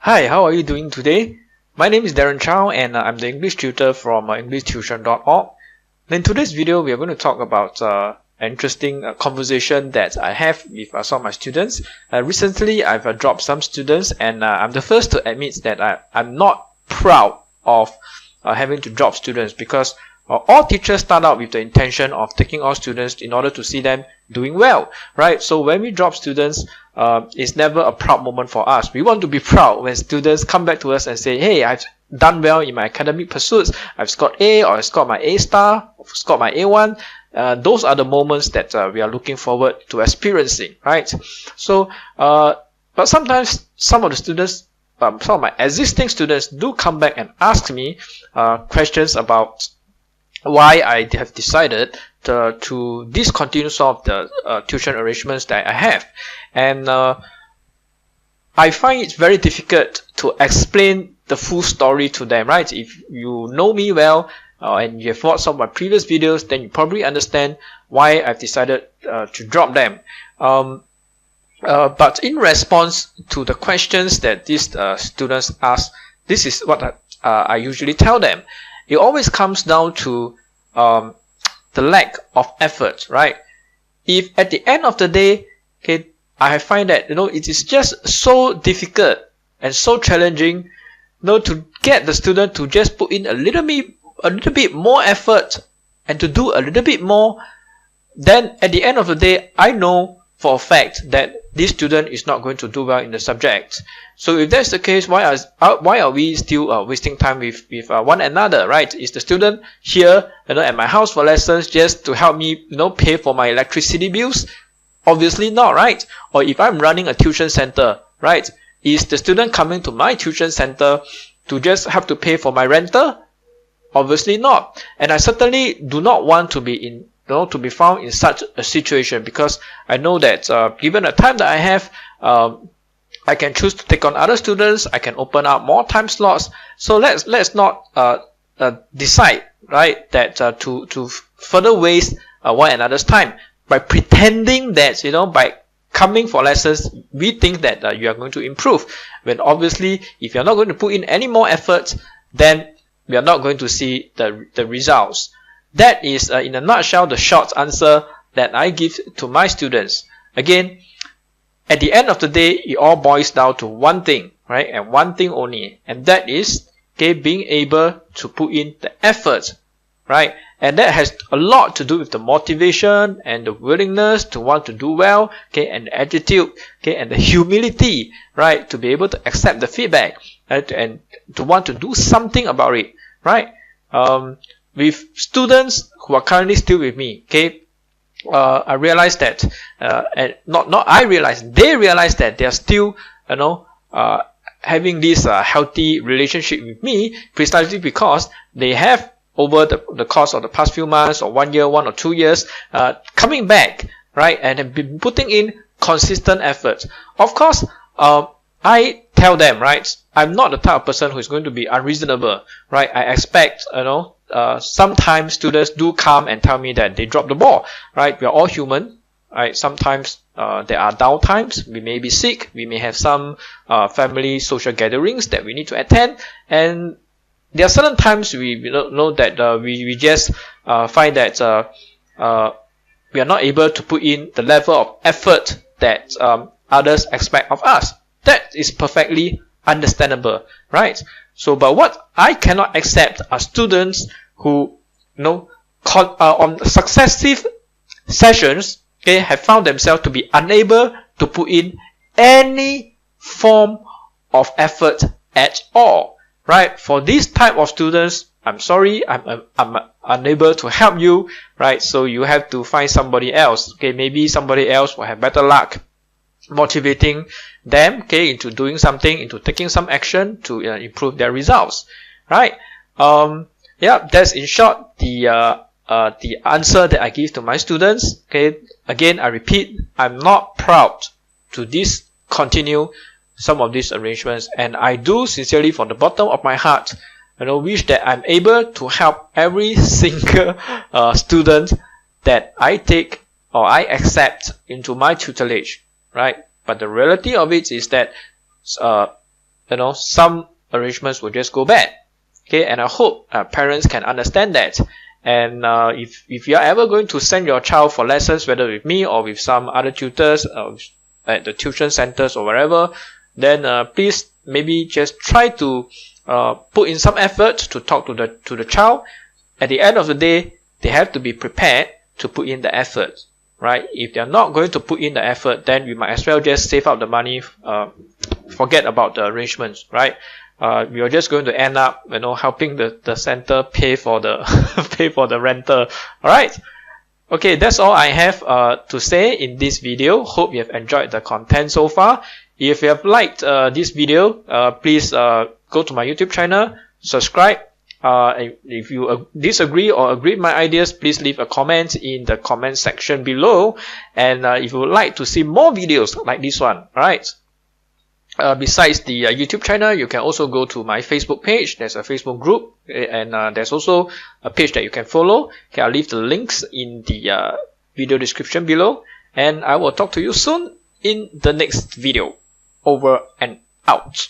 Hi, how are you doing today? My name is Darren Chow and I'm the English tutor from EnglishTuition.org. In today's video, we are going to talk about an interesting conversation that I have with some of my students. Recently, I've dropped some students and I'm the first to admit that I'm not proud of having to drop students because all teachers start out with the intention of taking all students in order to see them doing well, right? So when we drop students, it's never a proud moment for us. We want to be proud when students come back to us and say, hey, I've done well in my academic pursuits. I've scored A, or I've scored my A star, or scored my A1. Those are the moments that we are looking forward to experiencing, right? So, but sometimes some of the students, some of my existing students do come back and ask me questions about why I have decided to discontinue some of the tuition arrangements that I have. And I find it very difficult to explain the full story to them, right? If you know me well and you have watched some of my previous videos, then you probably understand why I've decided to drop them. But in response to the questions that these students ask, this is what I usually tell them. It always comes down to the lack of effort, right? If at the end of the day, okay, I find that it is just so difficult and so challenging, to get the student to just put in a little bit more effort and to do a little bit more, then at the end of the day, I know for a fact that this student is not going to do well in the subject. So if that's the case, why are we still wasting time with one another, right? Is the student here at my house for lessons just to help me pay for my electricity bills? Obviously not, right? Or if I'm running a tuition center, right, is the student coming to my tuition center to just have to pay for my rental? Obviously not. And I certainly do not want to be found in such a situation, because I know that given the time that I have, I can choose to take on other students. I can open up more time slots. So let's not decide, right, that to further waste one another's time by pretending that by coming for lessons we think that you are going to improve, when obviously if you're not going to put in any more effort, then we are not going to see the results. That is, in a nutshell, the short answer that I give to my students. Again, at the end of the day, it all boils down to one thing, right? And one thing only. And that is, being able to put in the effort, right? And that has a lot to do with the motivation and the willingness to want to do well, and the attitude, and the humility, right? To be able to accept the feedback, and to want to do something about it, right? With students who are currently still with me, I realized that, they realized that they are still, having this healthy relationship with me, precisely because they have, over the course of the past few months, or 1 year, 1 or 2 years, coming back, right, and have been putting in consistent effort. Of course, I tell them, right, I'm not the type of person who is going to be unreasonable, right? I expect, sometimes students do come and tell me that they dropped the ball, right? We are all human, right? Sometimes there are down times. We may be sick. We may have some family social gatherings that we need to attend, and there are certain times we know that we just find that we are not able to put in the level of effort that others expect of us. That is perfectly understandable, right? So, but what I cannot accept are students who, on successive sessions, have found themselves to be unable to put in any form of effort at all, right? For this type of students, I'm sorry, I'm unable to help you, right? So you have to find somebody else. Maybe somebody else will have better luck motivating them, into doing something, into taking some action to improve their results, right? That's in short the answer that I give to my students. Again, I repeat, I'm not proud to discontinue some of these arrangements, and I do sincerely, from the bottom of my heart, wish that I'm able to help every single student that I take or I accept into my tutelage, right? But the reality of it is that some arrangements will just go bad. Okay, and I hope parents can understand that. And if you are ever going to send your child for lessons, whether with me or with some other tutors at the tuition centers or wherever, then please maybe just try to put in some effort to talk to the child. At the end of the day, they have to be prepared to put in the effort, right? If they're not going to put in the effort, then we might as well just save up the money, forget about the arrangements, right? We are just going to end up, helping the center pay for the pay for the rental. All right. Okay, that's all I have to say in this video. Hope you have enjoyed the content so far. If you have liked this video, please go to my YouTube channel, subscribe. If you disagree or agree with my ideas, please leave a comment in the comment section below. And if you would like to see more videos like this one, all right. Besides the YouTube channel, you can also go to my Facebook page. There's a Facebook group, and there's also a page that you can follow. Okay, I'll leave the links in the video description below, and I will talk to you soon in the next video. Over and out.